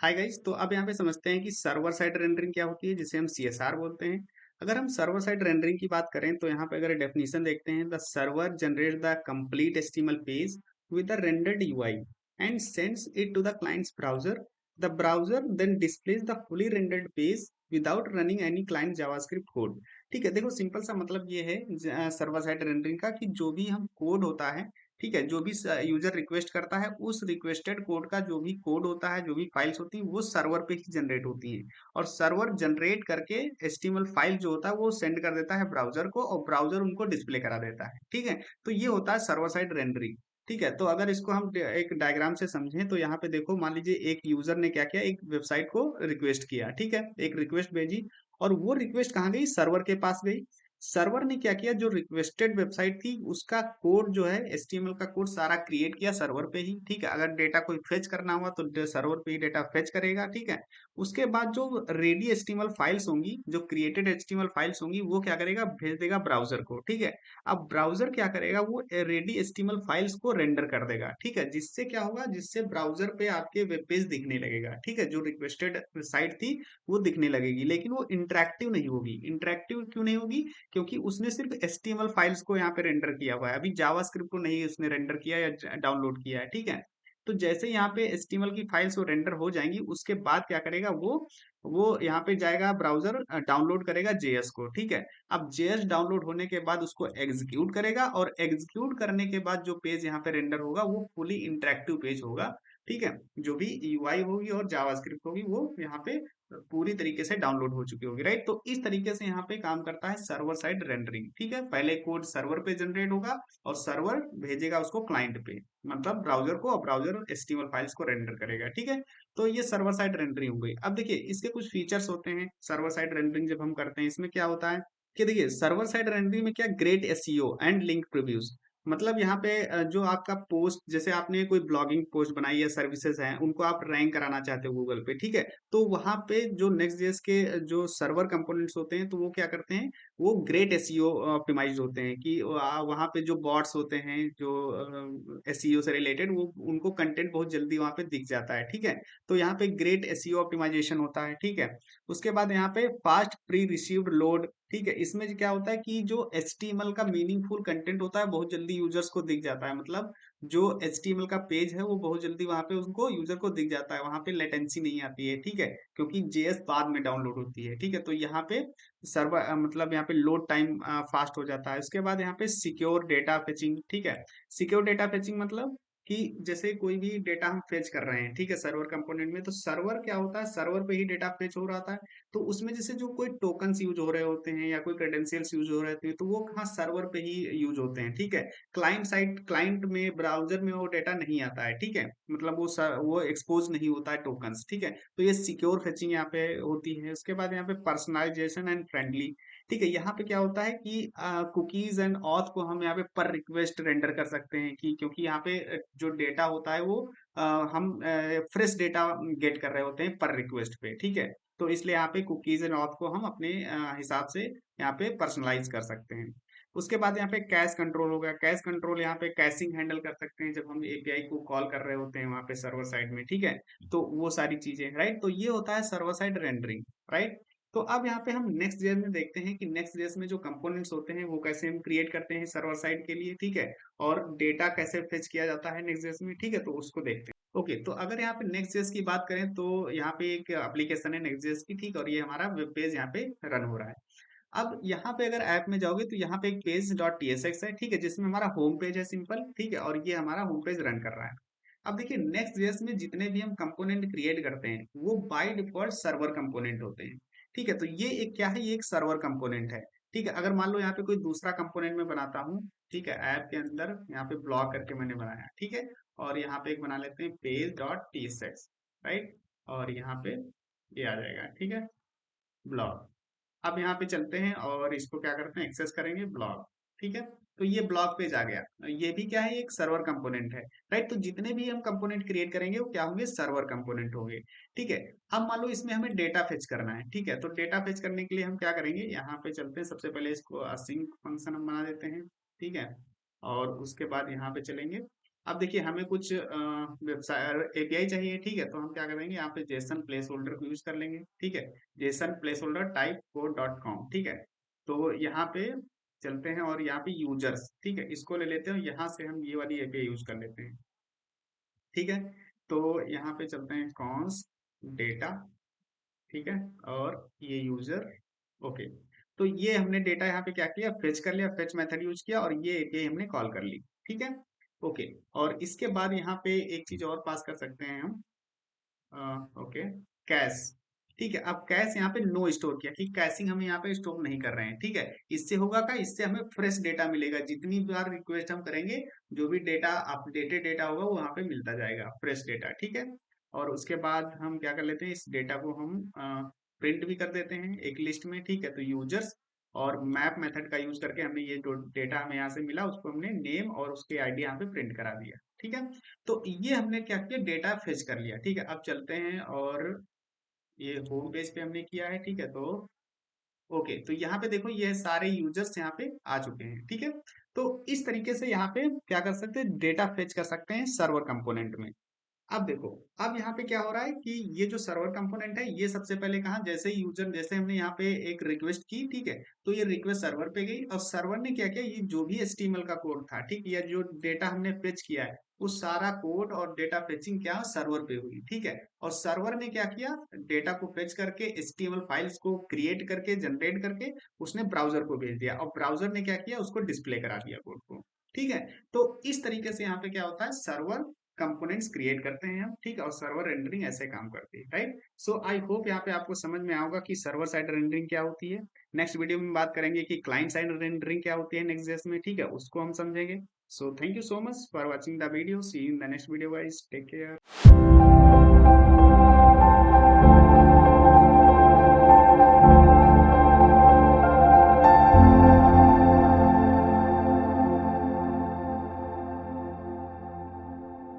Hi guys, तो अब यहाँ पे समझते हैं कि सर्वर साइड रेंडरिंग क्या होती है, जिसे हम सीएसआर बोलते हैं। अगर हम सर्वर साइड रेंडरिंग की बात करें तो यहाँ पे अगर डेफिनेशन देखते हैं, the server generate the complete HTML page with the rendered UI and sends it to the client's browser. The browser then displays the fully rendered page without running any client JavaScript code. ठीक है, देखो simple सा मतलब ये है server side rendering का कि जो भी हम कोड होता है, ठीक है, जो भी यूजर रिक्वेस्ट करता है उस रिक्वेस्टेड कोड का जो भी कोड होता है, जो भी फाइल्स होती है, वो सर्वर पे ही जनरेट होती हैं। और सर्वर जनरेट करके एचटीएमएल फाइल जो होता है वो सेंड कर देता है ब्राउजर को, और ब्राउजर उनको डिस्प्ले करा देता है। ठीक है, तो ये होता है सर्वर साइड रेंडरिंग। ठीक है, तो अगर इसको हम एक डायग्राम से समझें तो यहाँ पे देखो, मान लीजिए एक यूजर ने क्या किया, एक वेबसाइट को रिक्वेस्ट किया। ठीक है, एक रिक्वेस्ट भेजी, और वो रिक्वेस्ट कहाँ गई, सर्वर के पास गई। सर्वर ने क्या किया, जो रिक्वेस्टेड वेबसाइट थी उसका कोड जो है, एचटीएमएल का कोड सारा क्रिएट किया सर्वर पे ही। ठीक है, अगर डेटा कोई फेच करना हुआ तो सर्वर पे ही डेटा फेच करेगा। ठीक है, उसके बाद जो रेडी एचटीएमएल फाइल्स होंगी, जो क्रिएटेड एचटीएमएल फाइल्स होंगी, वो क्या करेगा, भेज देगा ब्राउजर को। ठीक है, अब ब्राउजर क्या करेगा, वो रेडी एचटीएमएल फाइल्स को रेंडर कर देगा। ठीक है, जिससे क्या होगा, जिससे ब्राउजर पे आपके वेब पेज दिखने लगेगा। ठीक है, जो रिक्वेस्टेड साइट थी वो दिखने लगेगी, लेकिन वो इंटरेक्टिव नहीं होगी। इंटरेक्टिव क्यों नहीं होगी, क्योंकि उसने सिर्फ एचटीएमएल फाइल्स को यहाँ पे रेंडर किया हुआ है, अभी जावास्क्रिप्ट को नहीं उसने रेंडर किया या डाउनलोड किया है। ठीक है, तो जैसे यहाँ पे एचटीएमएल की फाइल्स वो रेंडर हो जाएंगी, उसके बाद क्या करेगा, वो यहाँ पे जाएगा ब्राउजर, डाउनलोड करेगा जेएस को। ठीक है, अब जेएस डाउनलोड होने के बाद उसको एग्जीक्यूट करेगा, और एग्जीक्यूट करने के बाद जो पेज यहाँ पे रेंडर होगा वो फुली इंटरेक्टिव पेज होगा। ठीक है, जो भी यूआई होगी और जावास्क्रिप्ट होगी वो यहाँ पे पूरी तरीके से डाउनलोड हो चुकी होगी। राइट, तो इस तरीके से यहाँ पे काम करता है सर्वर साइड रेंडरिंग। ठीक है, पहले कोड सर्वर पे जनरेट होगा, और सर्वर भेजेगा उसको क्लाइंट पे, मतलब ब्राउजर को, और ब्राउजर एचटीएमएल फाइल्स को रेंडर करेगा। ठीक है, तो ये सर्वर साइड रेंडरिंग हो गई। अब देखिए इसके कुछ फीचर्स होते हैं। सर्वर साइड रेंडरिंग जब हम करते हैं, इसमें क्या होता है कि देखिए सर्वर साइड रेंडरिंग में क्या, great SEO and link previews. मतलब यहाँ पे जो आपका पोस्ट, जैसे आपने कोई ब्लॉगिंग पोस्ट बनाई है, सर्विसेज हैं, उनको आप रैंक कराना चाहते हो गूगल पे। ठीक है, तो वहां पे जो नेक्स्ट जेएस के जो सर्वर कंपोनेंट्स होते हैं, तो वो क्या करते हैं, वो ग्रेट एसईओ ऑप्टिमाइज्ड होते हैं कि वहां पे जो बॉट्स होते हैं, जो एसईओ से रिलेटेड, वो उनको कंटेंट बहुत जल्दी वहां पे दिख जाता है। ठीक है, तो यहाँ पे ग्रेट एसईओ ऑप्टिमाइजेशन होता है। ठीक है, उसके बाद यहाँ पे फास्ट प्री रिसीव्ड लोड। ठीक है, इसमें क्या होता है कि जो एचटीएमएल का मीनिंगफुल कंटेंट होता है बहुत जल्दी यूजर्स को दिख जाता है। मतलब जो एचटीएमएल का पेज है वो बहुत जल्दी वहां पे उनको यूजर को दिख जाता है, वहां पे लेटेंसी नहीं आती है। ठीक है, क्योंकि जेएस बाद में डाउनलोड होती है। ठीक है, तो यहाँ पे सर्वर मतलब यहाँ पे लोड टाइम फास्ट हो जाता है। उसके बाद यहाँ पे सिक्योर डेटा फेचिंग। ठीक है, सिक्योर डेटा फेचिंग मतलब कि जैसे कोई भी डेटा हम फेच कर रहे हैं, ठीक है, सर्वर कंपोनेंट में, तो सर्वर क्या होता है, सर्वर पे ही डेटा फेच हो रहा था। तो उसमें जैसे जो कोई टोकन्स यूज हो रहे होते हैं या कोई क्रेडेंशियल्स यूज हो रहे होते हैं, तो वो कहाँ, सर्वर पे ही यूज होते हैं। ठीक है, क्लाइंट साइड, क्लाइंट में, ब्राउजर में वो डेटा नहीं आता है। ठीक है, मतलब वो एक्सपोज नहीं होता है टोकन्स। ठीक है, तो ये सिक्योर फेचिंग यहाँ पे होती है। उसके बाद यहाँ पे पर्सनलाइजेशन एंड फ्रेंडली। ठीक है, यहाँ पे क्या होता है कि कुकीज एंड ऑथ को हम यहाँ पे पर रिक्वेस्ट रेंडर कर सकते हैं, कि क्योंकि यहाँ पे जो डेटा होता है वो अ, हम फ्रेश डेटा गेट कर रहे होते हैं पर रिक्वेस्ट पे। ठीक है, तो इसलिए यहाँ पे कुकीज एंड ऑथ को हम अपने हिसाब से यहाँ पे पर्सनलाइज कर सकते हैं। उसके बाद यहाँ पे कैश कंट्रोल हो गया। कैश कंट्रोल यहाँ पे कैशिंग हैंडल कर सकते हैं, जब हम एपीआई को कॉल कर रहे होते हैं वहाँ पे सर्वर साइड में। ठीक है, तो वो सारी चीजें, राइट, तो ये होता है सर्वर साइड रेंडरिंग। राइट, तो अब यहाँ पे हम नेक्स्ट जेएस में देखते हैं कि नेक्स्ट जेएस में जो कंपोनेंट्स होते हैं वो कैसे हम क्रिएट करते हैं सर्वर साइड के लिए। ठीक है, और डेटा कैसे फेच किया जाता है नेक्स्ट जेएस में। ठीक है, तो उसको देखते हैं। ओके, तो अगर यहाँ पे नेक्स्ट जेएस की बात करें तो यहाँ पे एक एप्लीकेशन है नेक्स्ट जेएस की। ठीक है, और ये हमारा वेब पेज यहाँ पे रन हो रहा है। अब यहाँ पे अगर ऐप में जाओगे तो यहाँ पे एक पेज डॉट टीएसएक्स है। ठीक है, जिसमें हमारा होम पेज है सिंपल। ठीक है, और ये हमारा होम पेज रन कर रहा है। अब देखिए नेक्स्ट जेएस में जितने भी हम कंपोनेंट क्रिएट करते हैं वो बाय डिफॉल्ट सर्वर कंपोनेंट होते हैं। ठीक है, तो ये एक क्या है, ये एक सर्वर कंपोनेंट है। ठीक है, अगर मान लो यहाँ पे कोई दूसरा कंपोनेंट में बनाता हूँ, ठीक है, ऐप के अंदर यहाँ पे ब्लॉक करके मैंने बनाया। ठीक है, और यहाँ पे एक बना लेते हैं पेज डॉट टीएसएक्स। राइट, और यहाँ पे ये आ जाएगा। ठीक है, ब्लॉक। अब यहाँ पे चलते हैं और इसको क्या करते हैं, एक्सेस करेंगे ब्लॉग। ठीक है, तो ये ब्लॉग पेज आ गया। ये भी क्या है, एक सर्वर कंपोनेंट है। राइट, तो जितने भी हम कंपोनेंट क्रिएट करेंगे वो क्या होंगे, सर्वर कंपोनेंट होंगे। ठीक है, अब मान लो इसमें हमें डेटा फेच करना है। ठीक है, तो डेटा फेच करने के लिए हम क्या करेंगे, यहाँ पे चलते हैं, सबसे पहले इसको असिंक फंक्शन हम बना देते हैं। ठीक है, और उसके बाद यहाँ पे चलेंगे, अब देखिए हमें कुछ वेबसाइट एपीआई चाहिए, ठीक है, तो हम क्या करेंगे, यहाँ पे जेसन प्लेस होल्डर को यूज कर लेंगे, ठीक है, Jason place holder type code dot com, ठीक है। तो यहाँ पे चलते हैं और यहाँ पे यूजर्स, ठीक है, इसको ले लेते हैं, यहाँ से हम ये वाली एपीआई यूज कर लेते हैं, ठीक है। तो यहाँ पे चलते हैं कॉन्स डेटा, ठीक है, और ये यूजर, ओके। तो ये हमने डेटा यहाँ पे क्या किया, फेच कर लिया, फेच मेथड यूज किया और ये एपीआई हमने कॉल कर ली, ठीक है, ओके। और इसके बाद यहाँ पे एक चीज और पास कर सकते हैं हम, ओके, कैश, ठीक है। अब कैश यहाँ पे नो स्टोर किया कि कैशिंग हम यहाँ पे स्टोर नहीं कर रहे हैं, ठीक है। इससे होगा क्या, इससे हमें फ्रेश डेटा मिलेगा, जितनी बार रिक्वेस्ट हम करेंगे जो भी डेटा अपडेटेड डेटा होगा वो वहाँ पे मिलता जाएगा, फ्रेश डेटा, ठीक है। और उसके बाद हम क्या कर लेते हैं, इस डेटा को हम प्रिंट भी कर देते हैं एक लिस्ट में, ठीक है। तो यूजर्स और मैप मेथड का यूज करके हमने ये जो डेटा हमें यहाँ से मिला उसको हमने नेम और उसके आईडी यहाँ पे प्रिंट करा दिया, ठीक है। तो ये हमने क्या किया, डेटा फेच कर लिया, ठीक है। अब चलते हैं और ये होम पेज पे हमने किया है, ठीक है। तो ओके, तो यहाँ पे देखो ये सारे यूजर्स यहाँ पे आ चुके हैं, ठीक है। तो इस तरीके से यहाँ पे क्या कर सकते हैं, डेटा फेच कर सकते हैं सर्वर कंपोनेंट में। अब देखो, अब यहाँ पे क्या हो रहा है कि ये जो सर्वर कंपोनेंट है ये सबसे पहले कहा, जैसे ही यूजर, जैसे हमने यहाँ पे एक रिक्वेस्ट की, ठीक है, तो ये रिक्वेस्ट सर्वर पे गई और सर्वर ने क्या किया, ये जो भी एचटीएमएल का कोड था, ठीक, या जो डेटा हमने फेच किया है वो सारा कोड और डेटा फेचिंग क्या सर्वर पे हुई, ठीक है। और सर्वर ने क्या किया, डेटा को फेच करके एचटीएमएल फाइल्स को क्रिएट करके जनरेट करके उसने ब्राउजर को भेज दिया और ब्राउजर ने क्या किया, उसको डिस्प्ले करा दिया कोड को, ठीक है। तो इस तरीके से यहाँ पे क्या होता है, सर्वर कंपोनेंट्स क्रिएट करते हैं हम, ठीक है, और सर्वर रेंडरिंग ऐसे काम करती है, राइट। सो आई होप यहाँ पे आपको समझ में आएगा कि सर्वर साइड रेंडरिंग क्या होती है। नेक्स्ट वीडियो में बात करेंगे कि क्लाइंट साइड रेंडरिंग क्या होती है नेक्स्ट में, ठीक है, उसको हम समझेंगे। So thank you so much for watching the video, see you in the next video guys, take care.